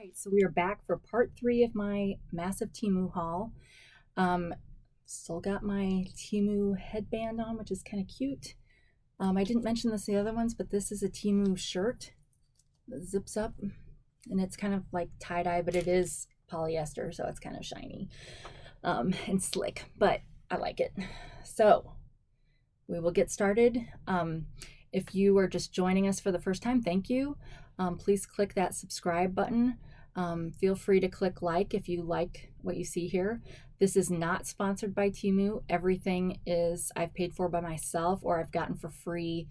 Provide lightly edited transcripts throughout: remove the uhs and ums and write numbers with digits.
right, so we are back for part 3 of my massive TEMU haul. Still got my TEMU headband on, which is kind of cute. I didn't mention this in the other ones, but this is a TEMU shirt that zips up, and it's kind of like tie-dye, but it is polyester, so it's kind of shiny and slick, but I like it. So we will get started. If you are just joining us for the first time, thank you. Please click that subscribe button. Feel free to click like if you like what you see here. This is not sponsored by TEMU. Everything is I've paid for by myself or I've gotten for free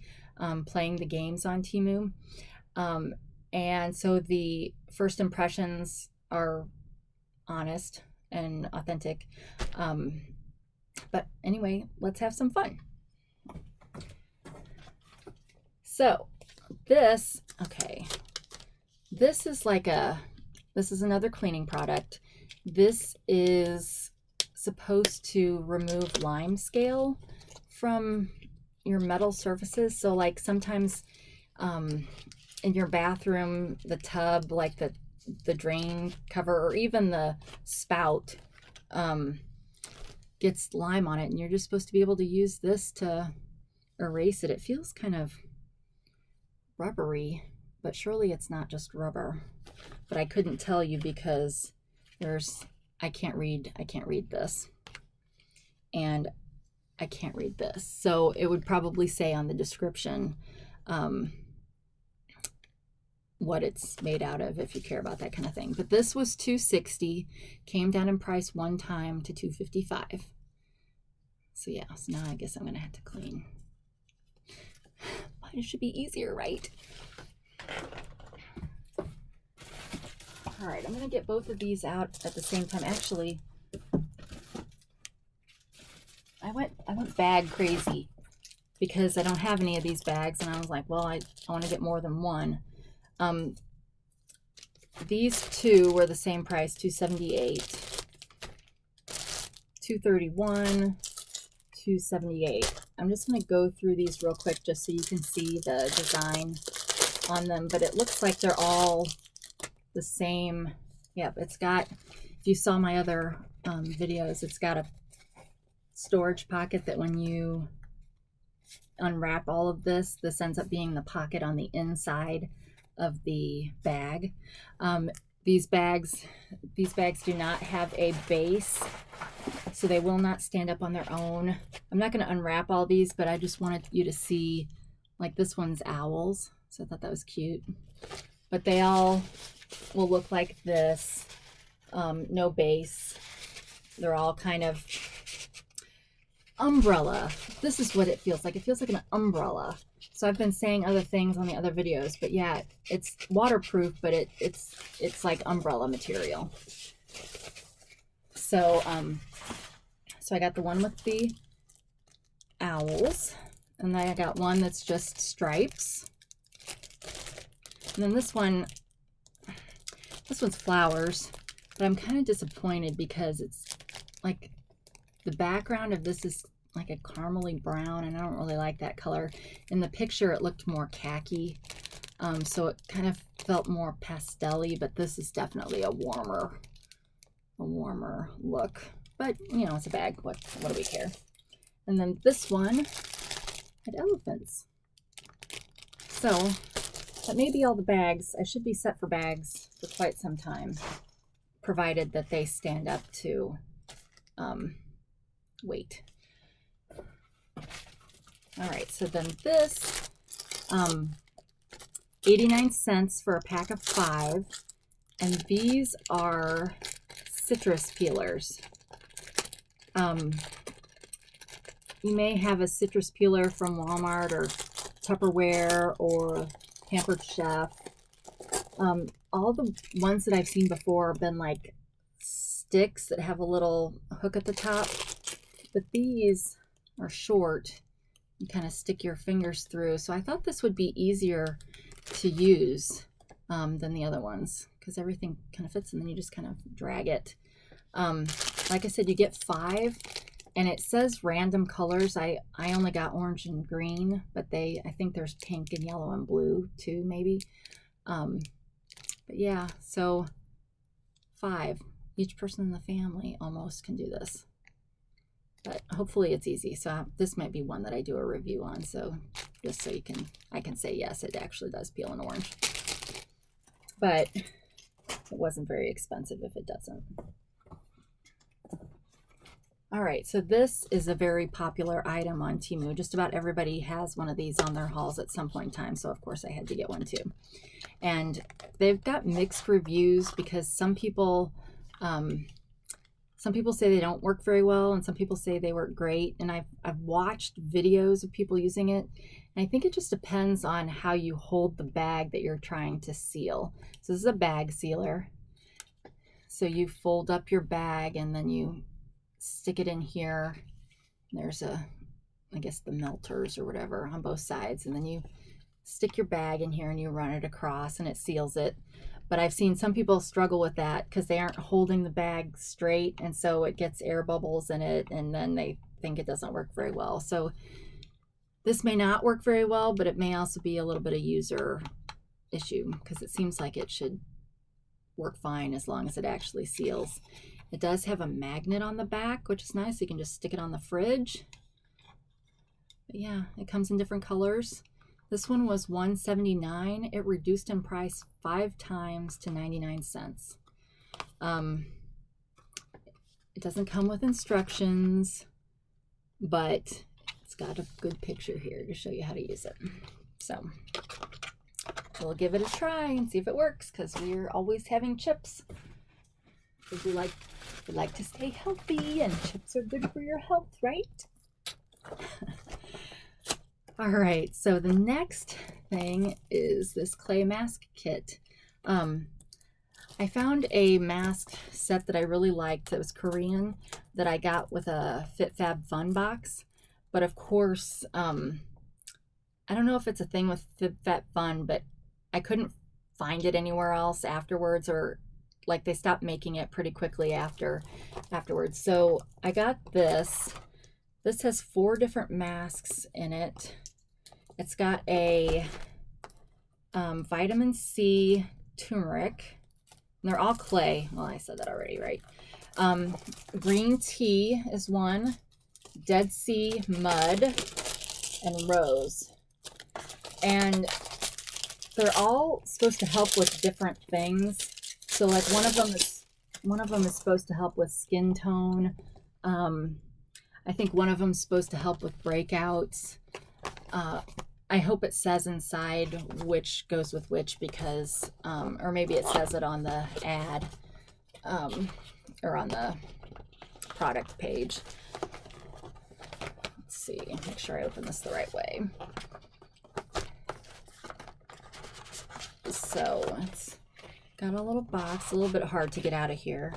playing the games on TEMU. And so the first impressions are honest and authentic. But anyway, let's have some fun. So this is another cleaning product. This is supposed to remove lime scale from your metal surfaces. So like sometimes in your bathroom, the tub, like the drain cover or even the spout gets lime on it, and you're just supposed to be able to use this to erase it. It feels kind of rubbery, but surely it's not just rubber. But I couldn't tell you because I can't read this, and I can't read this. So it would probably say on the description what it's made out of if you care about that kind of thing. But this was $260, came down in price one time to $255. So yeah, so now I guess I'm gonna have to clean. But it should be easier, right? All right, I'm gonna get both of these out at the same time. Actually, I went bag crazy because I don't have any of these bags, and I was like, well, I want to get more than one. These two were the same price, $278, $231, $278. I'm just going to go through these real quick just so you can see the design on them, but it looks like they're all the same. Yep, it's got, if you saw my other videos, it's got a storage pocket that when you unwrap all of this ends up being the pocket on the inside of the bag. These bags do not have a base, so they will not stand up on their own. I'm not going to unwrap all these, but I just wanted you to see, like this one's owls, so I thought that was cute. But they all will look like this, no base. They're all kind of umbrella. This is what it feels like. It feels like an umbrella. So I've been saying other things on the other videos, but yeah, it's waterproof, but it's like umbrella material. So so I got the one with the owls, and then I got one that's just stripes. And then this one's flowers, but I'm kind of disappointed because it's like the background of this is like a caramely brown, and I don't really like that color. In the picture it looked more khaki, so it kind of felt more pastel-y, but this is definitely a warmer look. But you know, it's a bag, what do we care? And then this one had elephants. So that may be all the bags. I should be set for bags for quite some time, provided that they stand up to weight. All right, so then this 89 cents for a pack of 5, and these are citrus peelers. You may have a citrus peeler from Walmart or Tupperware or Pampered Chef. All the ones that I've seen before have been like sticks that have a little hook at the top, but these are short. You kind of stick your fingers through. So I thought this would be easier to use than the other ones, because everything kind of fits and then you just kind of drag it. Like I said, you get 5, and it says random colors. I only got orange and green, but I think there's pink and yellow and blue too, maybe. But yeah, so 5. Each person in the family almost can do this. But hopefully it's easy. So this might be one that I do a review on. So just so I can say, yes, it actually does peel an orange. But it wasn't very expensive if it doesn't. All right, so this is a very popular item on TEMU. Just about everybody has one of these on their hauls at some point in time. So of course I had to get one too. And they've got mixed reviews because some people say they don't work very well, and some people say they work great. And I've watched videos of people using it, and I think it just depends on how you hold the bag that you're trying to seal. So this is a bag sealer. So you fold up your bag and then you stick it in here. There's I guess the melters or whatever on both sides, and then you stick your bag in here and you run it across and it seals it. But I've seen some people struggle with that because they aren't holding the bag straight, and so it gets air bubbles in it, and then they think it doesn't work very well. So this may not work very well, but it may also be a little bit of user issue because it seems like it should work fine as long as it actually seals. It does have a magnet on the back, which is nice. You can just stick it on the fridge. But yeah, it comes in different colors. This one was $179. It reduced in price 5 times to 99 cents. It doesn't come with instructions, but it's got a good picture here to show you how to use it. So we'll give it a try and see if it works, because we're always having chips. Because we like to stay healthy, and chips are good for your health, right? All right, so the next thing is this clay mask kit. I found a mask set that I really liked that was Korean that I got with a FitFab box. But of course, I don't know if it's a thing with FitFab, but I couldn't find it anywhere else afterwards, or like they stopped making it pretty quickly afterwards. So I got this. This has 4 different masks in it. It's got a vitamin C turmeric. And they're all clay. Well, I said that already, right? Green tea is one. Dead Sea mud and rose. And they're all supposed to help with different things. So like one of them is supposed to help with skin tone. I think one of them is supposed to help with breakouts. I hope it says inside which goes with which, because, or maybe it says it on the ad, or on the product page. Let's see, make sure I open this the right way. So it's got a little box, a little bit hard to get out of here.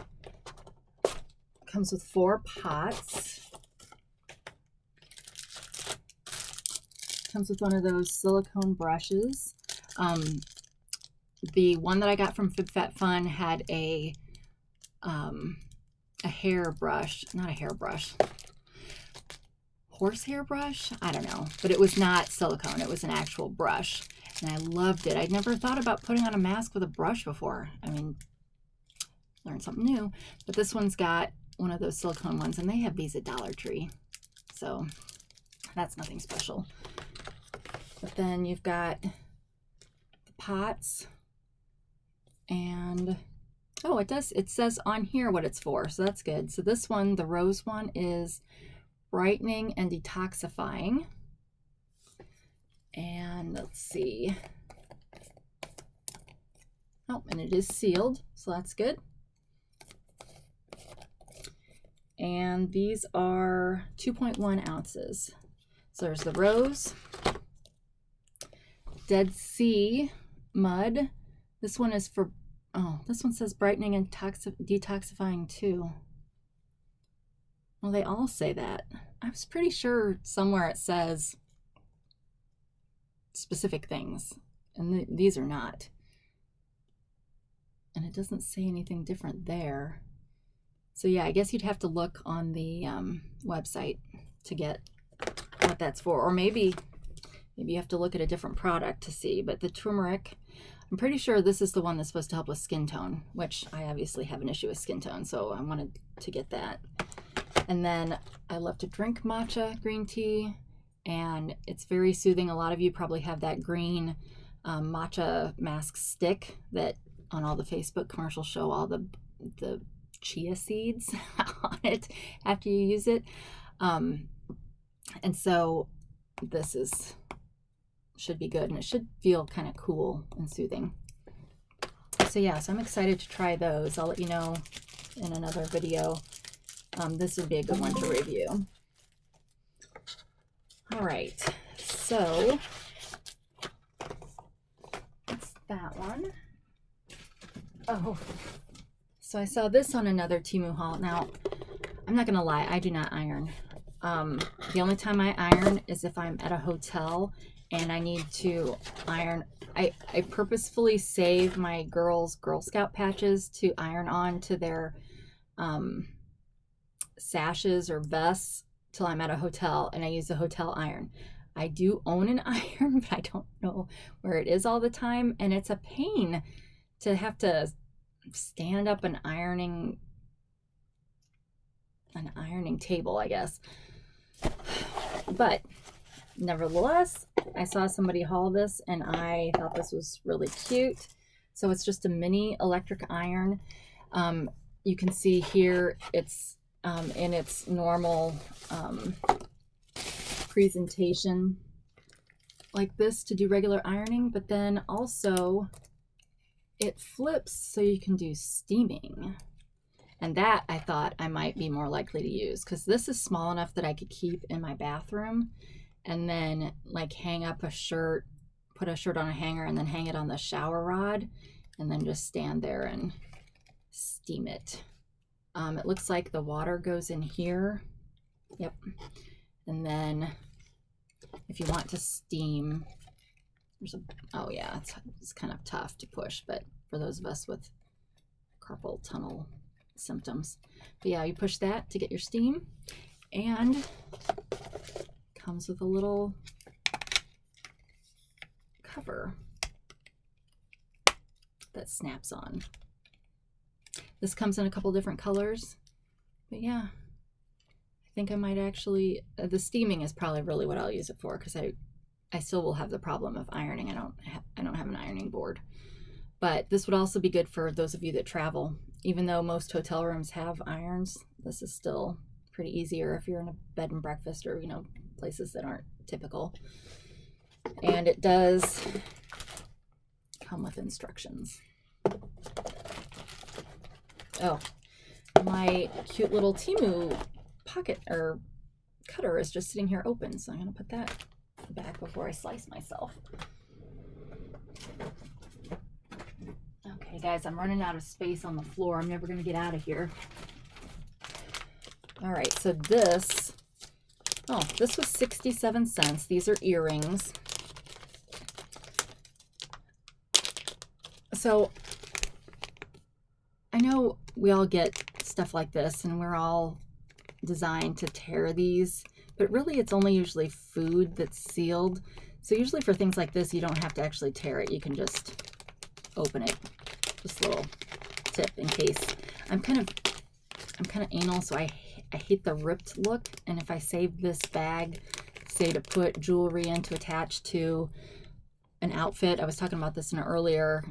Comes with 4 pots. Comes with one of those silicone brushes. The one that I got from FitFab had a hair brush, not a hairbrush, horsehair brush, I don't know, but it was not silicone, it was an actual brush, and I loved it. I'd never thought about putting on a mask with a brush before. I mean, learned something new. But this one's got one of those silicone ones, and they have these at Dollar Tree, so that's nothing special. But then you've got the pots, and oh, it says on here what it's for, so that's good. So this one, the rose one, is brightening and detoxifying. And let's see. Oh, and it is sealed, so that's good. And these are 2.1 ounces. So there's the rose, Dead Sea mud. This one is for, oh, this one says brightening and detoxifying too. Well, they all say that. I was pretty sure somewhere it says specific things, and these are not. And it doesn't say anything different there. So yeah, I guess you'd have to look on the website to get what that's for, or maybe you have to look at a different product to see. But the turmeric, I'm pretty sure this is the one that's supposed to help with skin tone, which I obviously have an issue with skin tone, so I wanted to get that. And then I love to drink matcha green tea, and it's very soothing. A lot of you probably have that green matcha mask stick that on all the Facebook commercials show all the chia seeds on it after you use it. And so this should be good, and it should feel kind of cool and soothing. So yeah, so I'm excited to try those. I'll let you know in another video. This would be a good one to review. All right, so that's that one. Oh, so I saw this on another TEMU haul. Now, I'm not gonna lie, I do not iron. The only time I iron is if I'm at a hotel and I need to iron. I purposefully save my girls' Girl Scout patches to iron on to their sashes or vests till I'm at a hotel, and I use a hotel iron. I do own an iron, but I don't know where it is all the time, and it's a pain to have to stand up an ironing table, I guess. But nevertheless, I saw somebody haul this and I thought this was really cute. So it's just a mini electric iron. You can see here it's in its normal presentation like this to do regular ironing, but then also it flips so you can do steaming. And that I thought I might be more likely to use, because this is small enough that I could keep in my bathroom and then like hang up a shirt, put a shirt on a hanger and then hang it on the shower rod and then just stand there and steam it. It looks like the water goes in here. Yep. And then if you want to steam, oh yeah, it's kind of tough to push, but for those of us with carpal tunnel symptoms. But yeah, you push that to get your steam, and comes with a little cover that snaps on. This comes in a couple different colors, but yeah, I think I might actually, the steaming is probably really what I'll use it for, because I still will have the problem of ironing. I don't have an ironing board. But this would also be good for those of you that travel. Even though most hotel rooms have irons, this is still pretty easy, or if you're in a bed and breakfast or, you know, places that aren't typical. And it does come with instructions. Oh, my cute little TEMU pocket or cutter is just sitting here open, so I'm going to put that back before I slice myself. Okay, guys, I'm running out of space on the floor. I'm never going to get out of here. All right, so this was 67 cents. These are earrings. So I know we all get stuff like this and we're all designed to tear these, but really it's only usually food that's sealed. So usually for things like this, you don't have to actually tear it. You can just open it. Just a little tip in case. I'm kind of anal, so I hate the ripped look. And if I save this bag, say to put jewelry in to attach to an outfit, I was talking about this in an earlier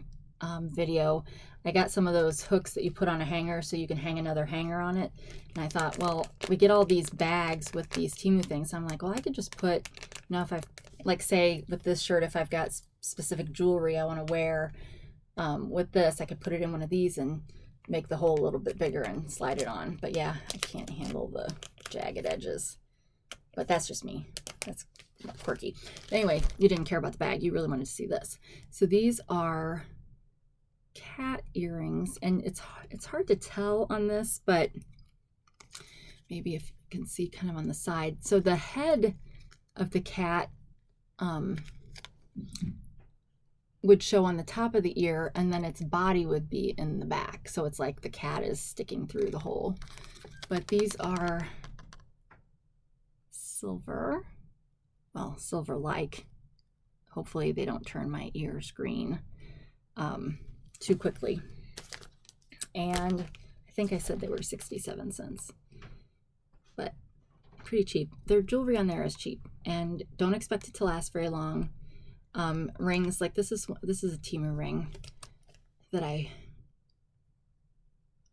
video. I got some of those hooks that you put on a hanger so you can hang another hanger on it. And I thought, well, we get all these bags with these TEMU things. So I'm like, well, I could just put, you know, if I've, like say with this shirt, if I've got specific jewelry I want to wear, with this, I could put it in one of these and make the hole a little bit bigger and slide it on. But yeah, I can't handle the jagged edges. But that's just me. That's quirky. Anyway, you didn't care about the bag. You really wanted to see this. So these are cat earrings, and it's hard to tell on this, but maybe if you can see kind of on the side. So the head of the cat would show on the top of the ear, and then its body would be in the back. So it's like the cat is sticking through the hole. But these are silver, well, silver-like. Hopefully they don't turn my ears green. too quickly. And I think I said they were 67 cents, but pretty cheap. Their jewelry on there is cheap, and don't expect it to last very long. Rings, like this is a TEMU ring that I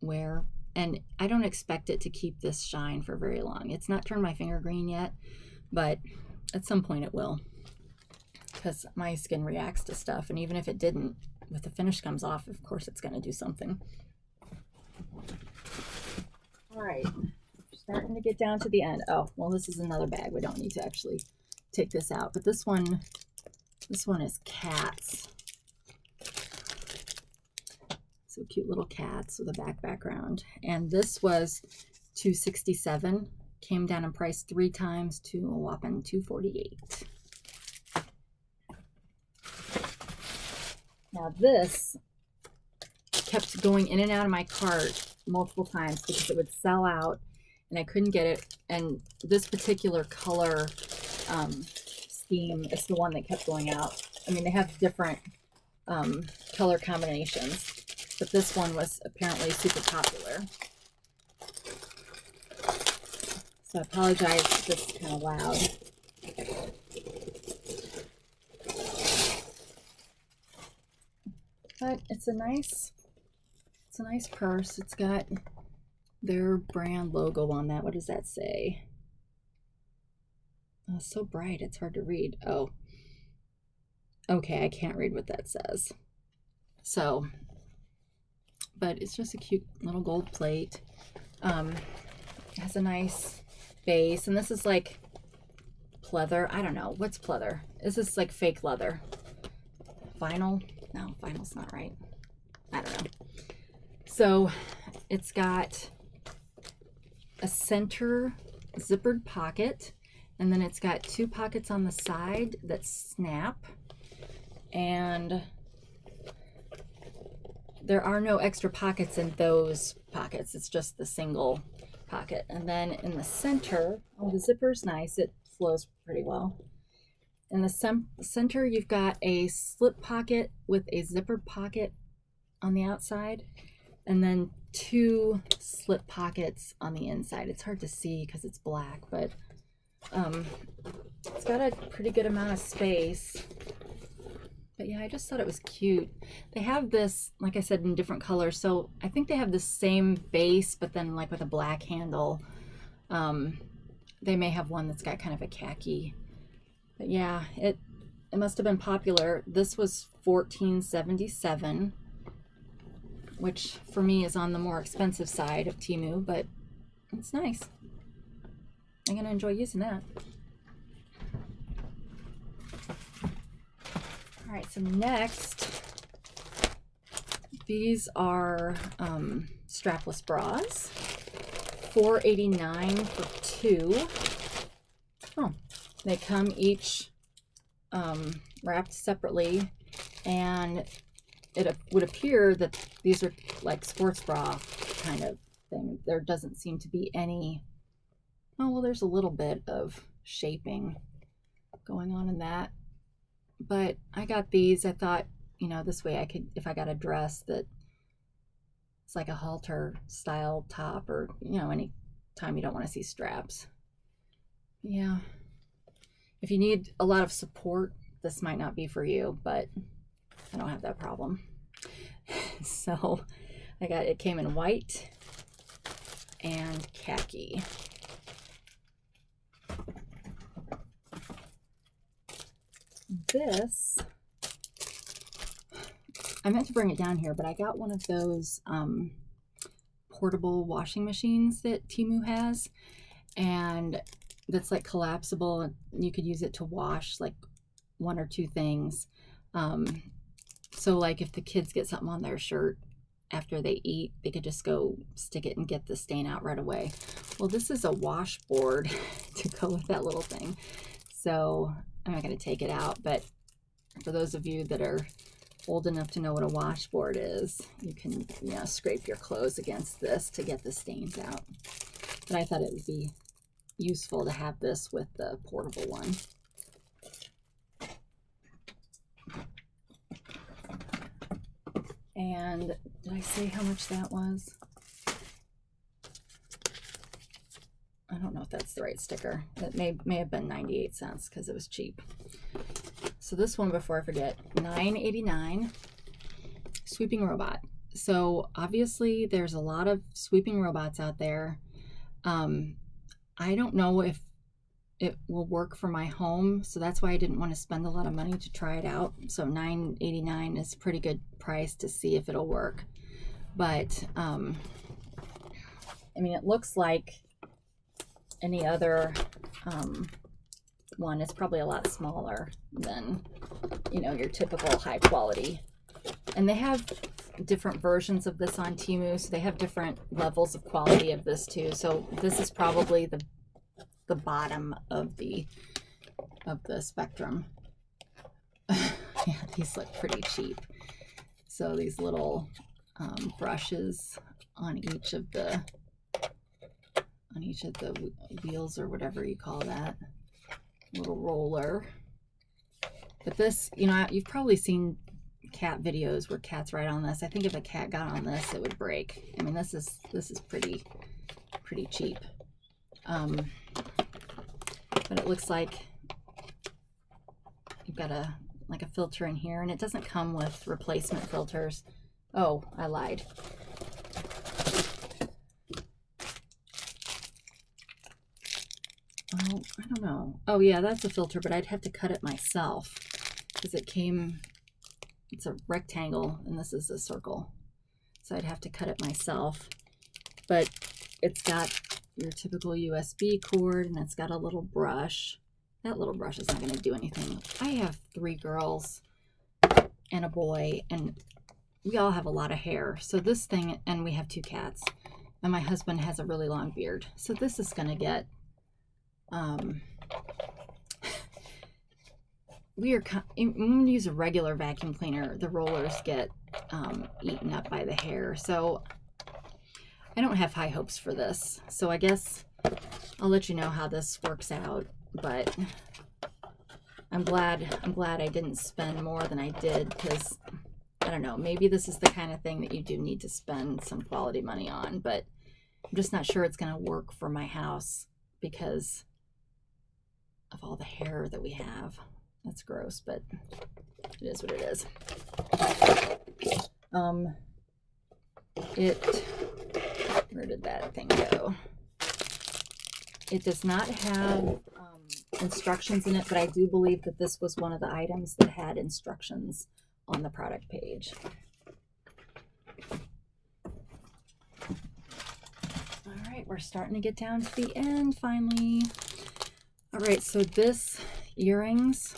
wear, and I don't expect it to keep this shine for very long. It's not turned my finger green yet, but at some point it will, because my skin reacts to stuff, and even if it didn't, if the finish comes off, of course it's going to do something. All right, starting to get down to the end. Oh, well, this is another bag. We don't need to actually take this out, but this one is cats. So cute little cats with a background. And this was $267. Came down in price 3 times to a whopping $248. Now this kept going in and out of my cart multiple times because it would sell out and I couldn't get it. And this particular color scheme is the one that kept going out. I mean, they have different color combinations, but this one was apparently super popular. So I apologize if this is kind of loud. But it's a nice purse. It's got their brand logo on that. What does that say? Oh, it's so bright, it's hard to read. Oh, okay, I can't read what that says. So, but it's just a cute little gold plate. It has a nice base, and this is like pleather. I don't know, what's pleather? Is this like fake leather? Vinyl? No, vinyl's not right. I don't know. So it's got a center zippered pocket, and then it's got 2 pockets on the side that snap, and there are no extra pockets in those pockets. It's just the single pocket. And then in the center, oh, the zipper's nice. It flows pretty well. In the center, you've got a slip pocket with a zipper pocket on the outside, and then 2 slip pockets on the inside. It's hard to see because it's black, but it's got a pretty good amount of space. But yeah, I just thought it was cute. They have this, like I said, in different colors. So I think they have the same base, but then like with a black handle. They may have one that's got kind of a khaki. But yeah, it must have been popular. This was $14.77, which for me is on the more expensive side of TEMU, but it's nice. I'm gonna enjoy using that. All right, so next, these are strapless bras, $4.89 for 2. Oh, they come each wrapped separately, and it would appear that these are like sports bra kind of thing. There doesn't seem to be any, oh, well, there's a little bit of shaping going on in that. But I got these. I thought, you know, this way I could, if I got a dress that it's like a halter style top, or, you know, any time you don't want to see straps. Yeah. If you need a lot of support, this might not be for you, but I don't have that problem. So it came in white and khaki. This, I meant to bring it down here, but I got one of those portable washing machines that TEMU has, and that's like collapsible, and you could use it to wash like 1 or 2 things. So like if the kids get something on their shirt after they eat, they could just go stick it and get the stain out right away. Well, this is a washboard to go with that little thing. So I'm not going to take it out, but for those of you that are old enough to know what a washboard is, you can, you know, scrape your clothes against this to get the stains out. But I thought it would be useful to have this with the portable one. And did I say how much that was? I don't know if that's the right sticker. It may have been 98 cents because it was cheap. So this one, before I forget, $9.89, sweeping robot. So obviously there's a lot of sweeping robots out there. I don't know if it will work for my home, so that's why I didn't want to spend a lot of money to try it out. So $9.89 is a pretty good price to see if it'll work. But I mean, it looks like any other one. Is probably a lot smaller than, you know, your typical high quality. And they have different versions of this on TEMU, so they have different levels of quality of this too. So this is probably the bottom of the spectrum. Yeah, these look pretty cheap. So these little brushes on each of the wheels, or whatever you call that, little roller. But this, you know, you've probably seen cat videos where cats ride on this. I think if a cat got on this, it would break. I mean, this is pretty cheap. But it looks like you've got a filter in here, and it doesn't come with replacement filters. Oh, I lied. Oh, I don't know. Oh yeah, that's a filter, but I'd have to cut it myself because it's a rectangle and this is a circle. So I'd have to cut it myself. But it's got your typical USB cord, and it's got a little brush. That little brush is not going to do anything. I have 3 girls and a boy, and we all have a lot of hair. So this thing, and we have 2 cats, and my husband has a really long beard. So this is going to get, when you use a regular vacuum cleaner, the rollers get eaten up by the hair. So I don't have high hopes for this. So I guess I'll let you know how this works out. But I'm glad I didn't spend more than I did, because I don't know, maybe this is the kind of thing that you do need to spend some quality money on, but I'm just not sure it's going to work for my house because of all the hair that we have. That's gross, but it is what it is. Where did that thing go? It does not have instructions in it, but I do believe that this was one of the items that had instructions on the product page. All right, we're starting to get down to the end finally. All right, so this earrings,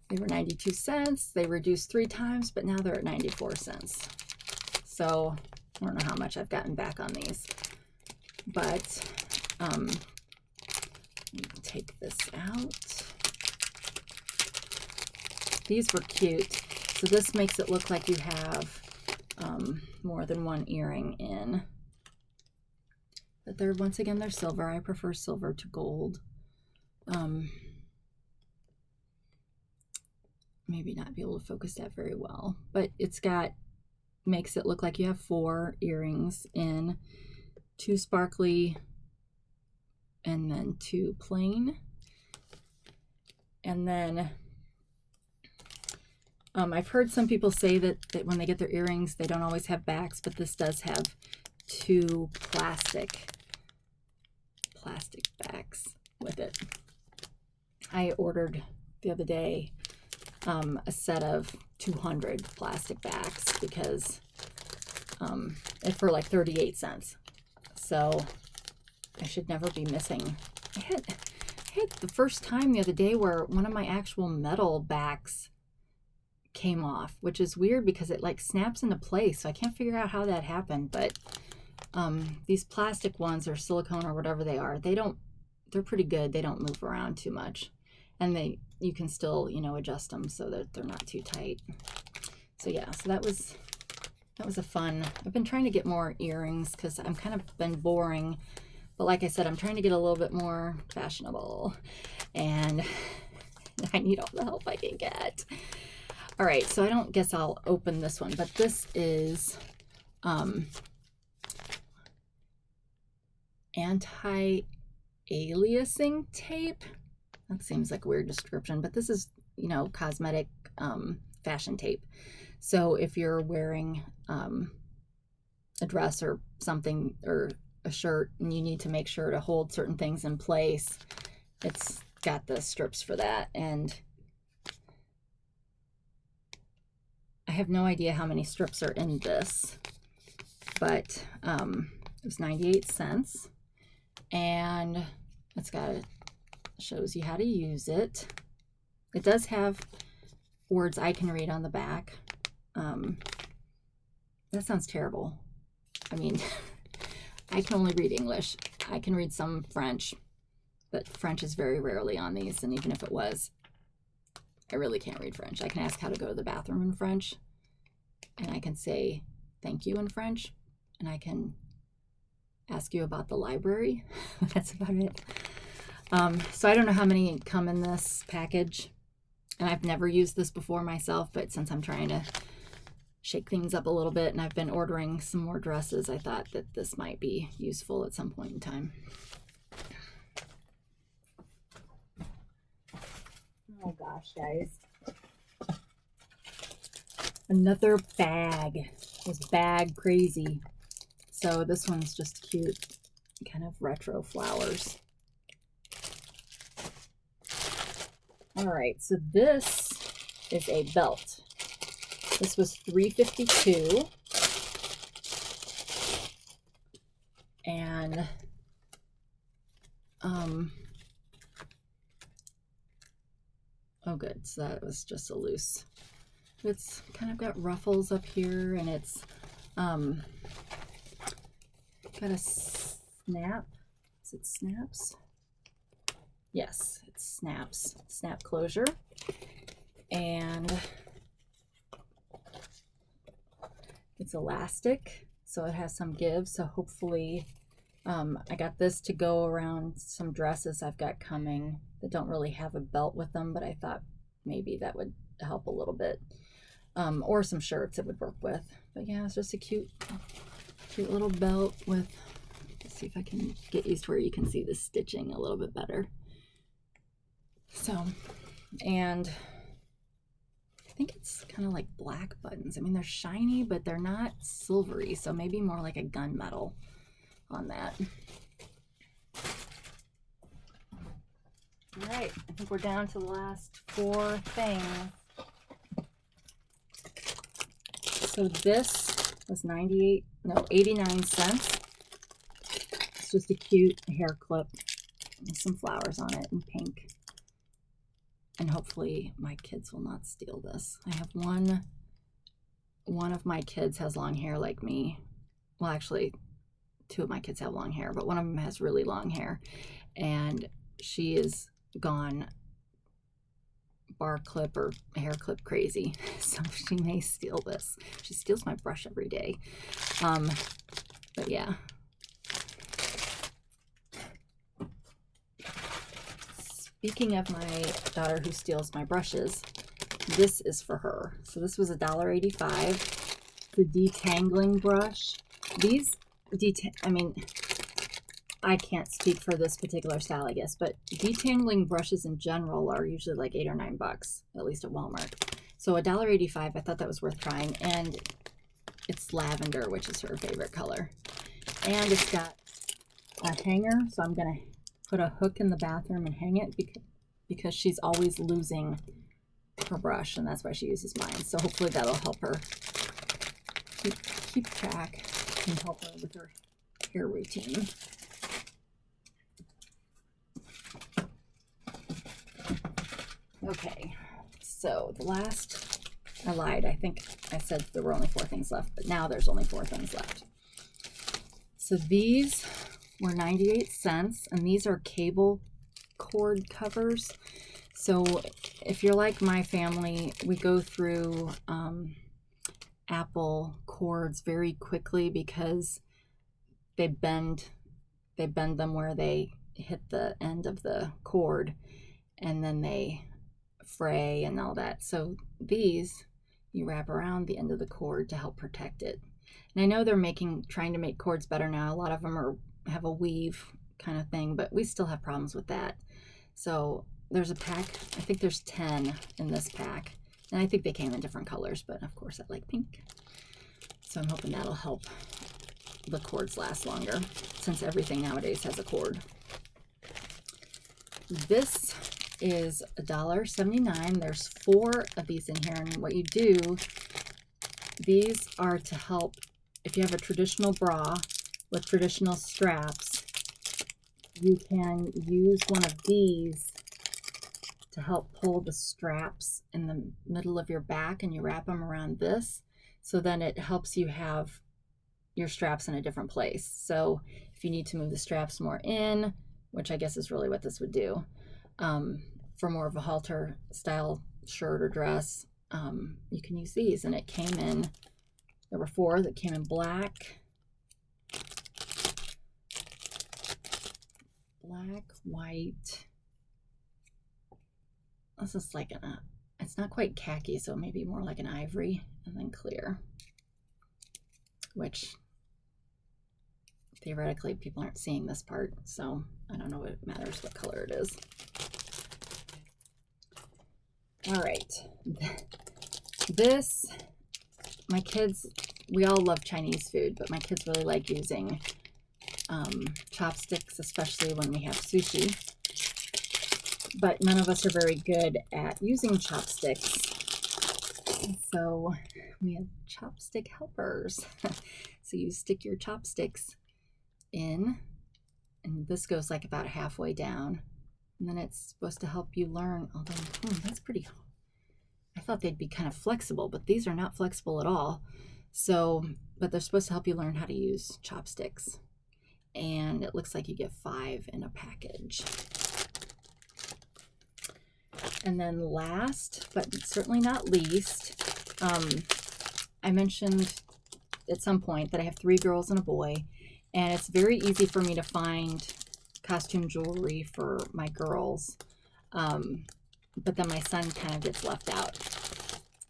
they were 92 cents. They reduced 3 times, but now they're at 94 cents. So I don't know how much I've gotten back on these, but take this out. These were cute. So this makes it look like you have more than one earring in. But they're, once again, they're silver. I prefer silver to gold. Maybe not be able to focus that very well, but it's got, makes it look like you have 4 earrings in, 2 sparkly and then 2 plain. And then I've heard some people say that when they get their earrings, they don't always have backs, but this does have 2 plastic backs with it. I ordered the other day a set of 200 plastic backs because for like 38 cents. So I should never be missing. I had the first time the other day where one of my actual metal backs came off, which is weird because it like snaps into place. So I can't figure out how that happened, but these plastic ones or silicone or whatever they are, they're pretty good. They don't move around too much, and you can still, you know, adjust them so that they're not too tight. So yeah, so that was a fun. I've been trying to get more earrings because I'm kind of been boring, but like I said, I'm trying to get a little bit more fashionable, and I need all the help I can get. All right, so I don't guess I'll open this one, but this is anti-aliasing tape. That seems like a weird description, but this is, you know, cosmetic fashion tape. So if you're wearing a dress or something, or a shirt, and you need to make sure to hold certain things in place, it's got the strips for that. And I have no idea how many strips are in this, but it was 98 cents. And it's got it, shows you how to use it. It does have words I can read on the back. That sounds terrible. I mean, I can only read English. I can read some French, but French is very rarely on these. And even if it was, I really can't read French. I can ask how to go to the bathroom in French, and I can say thank you in French, and I can ask you about the library. That's about it. So I don't know how many come in this package, and I've never used this before myself, but since I'm trying to shake things up a little bit and I've been ordering some more dresses, I thought that this might be useful at some point in time. Oh gosh, guys. Another bag. It was bag crazy. So this one's just cute, kind of retro flowers. All right, so this is a belt. This was $3.52. And oh good, so that was just a loose. It's kind of got ruffles up here, and it's got a snap. Is it snaps? Yes, it snaps. Snap closure. And it's elastic, so it has some give. So hopefully, I got this to go around some dresses I've got coming that don't really have a belt with them, but I thought maybe that would help a little bit. Or some shirts it would work with. But yeah, it's just a cute little belt with, let's see if I can get used to where you can see the stitching a little bit better. So, and I think it's kind of like black buttons. I mean, they're shiny, but they're not silvery, so maybe more like a gunmetal on that. All right, I think we're down to the last 4 things. So this was 89 cents. It's just a cute hair clip with some flowers on it in pink. And hopefully my kids will not steal this. I have one of my kids has long hair like me. Well, actually, 2 of my kids have long hair, but one of them has really long hair. And she is gone bar clip or hair clip crazy, so she may steal this. She steals my brush every day. But yeah. Speaking of my daughter who steals my brushes, this is for her. So this was $1.85. The detangling brush. These I mean, I can't speak for this particular style, I guess, but detangling brushes in general are usually like $8 or $9, at least at Walmart. So $1.85, I thought that was worth trying. And it's lavender, which is her favorite color. And it's got a hanger, so I'm gonna put a hook in the bathroom and hang it because she's always losing her brush, and that's why she uses mine. So hopefully that'll help her keep track and help her with her hair routine. Okay, so the last, I lied. I think I said there were only 4 things left, but now there's only 4 things left. So these were 98 cents, and these are cable cord covers. So if you're like my family, we go through Apple cords very quickly because they bend them where they hit the end of the cord, and then they fray and all that. So these you wrap around the end of the cord to help protect it. And I know they're trying to make cords better now. A lot of them have a weave kind of thing, but we still have problems with that. So there's a pack, I think there's 10 in this pack. And I think they came in different colors, but of course I like pink. So I'm hoping that'll help the cords last longer, since everything nowadays has a cord. This is $1.79. There's 4 of these in here, and what you do, these are to help if you have a traditional bra with traditional straps. You can use one of these to help pull the straps in the middle of your back, and you wrap them around this, so then it helps you have your straps in a different place. So if you need to move the straps more in, which I guess is really what this would do, for more of a halter style shirt or dress, you can use these. And it came in, there were 4 that came in black, white. This is like it's not quite khaki, so maybe more like an ivory, and then clear, which theoretically people aren't seeing this part, so I don't know what it matters what color it is. All right, this, my kids, we all love Chinese food, but my kids really like using chopsticks, especially when we have sushi. But none of us are very good at using chopsticks. So we have chopstick helpers. So you stick your chopsticks in, and this goes like about halfway down. And then it's supposed to help you learn, although that's pretty, I thought they'd be kind of flexible, but these are not flexible at all. So, but they're supposed to help you learn how to use chopsticks. And it looks like you get 5 in a package. And then last, but certainly not least, I mentioned at some point that I have 3 girls and a boy, and it's very easy for me to find costume jewelry for my girls, but then my son kind of gets left out.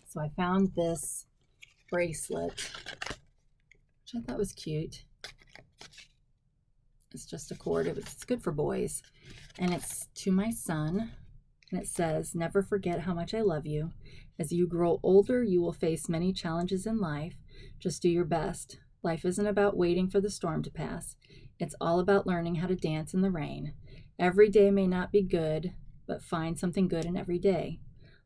So I found this bracelet, which I thought was cute. It's just a cord. It's good for boys, and it's to my son. And it says, "Never forget how much I love you. As you grow older, you will face many challenges in life. Just do your best. Life isn't about waiting for the storm to pass. It's all about learning how to dance in the rain. Every day may not be good, but find something good in every day.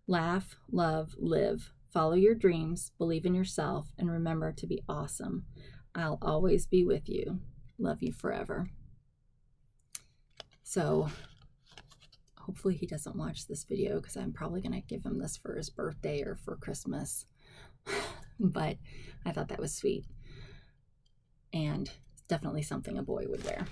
Laugh, love, live. Follow your dreams, believe in yourself, and remember to be awesome. I'll always be with you. Love you forever." So hopefully he doesn't watch this video, because I'm probably going to give him this for his birthday or for Christmas. But I thought that was sweet. And definitely something a boy would wear.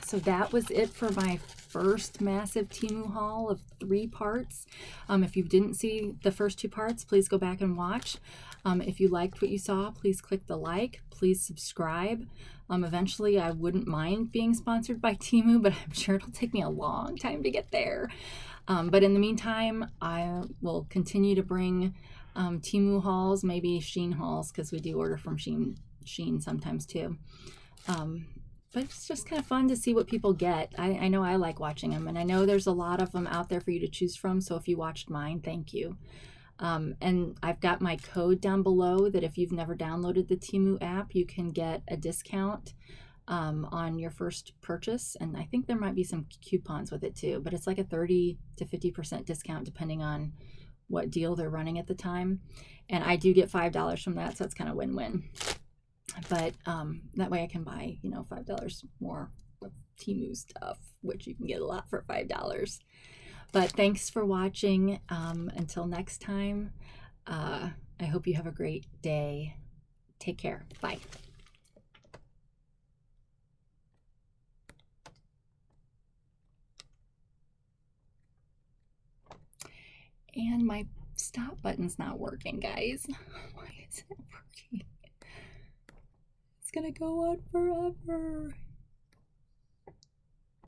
So that was it for my first massive TEMU haul of 3 parts. If you didn't see the first 2 parts, please go back and watch. If you liked what you saw, please click the like. Please subscribe. Eventually, I wouldn't mind being sponsored by TEMU, but I'm sure it'll take me a long time to get there. But in the meantime, I will continue to bring TEMU hauls, maybe Shein hauls, because we do order from Shein sometimes too. But it's just kind of fun to see what people get. I know I like watching them, and I know there's a lot of them out there for you to choose from. So if you watched mine, thank you. And I've got my code down below that if you've never downloaded the TEMU app, you can get a discount on your first purchase. And I think there might be some coupons with it too, but it's like a 30 to 50% discount depending on what deal they're running at the time. And I do get $5 from that, so it's kind of win-win. But that way I can buy, $5 more of TEMU stuff, which you can get a lot for $5. But thanks for watching. Until next time, I hope you have a great day. Take care. Bye. And my stop button's not working, guys. Why is it working? It's gonna go on forever.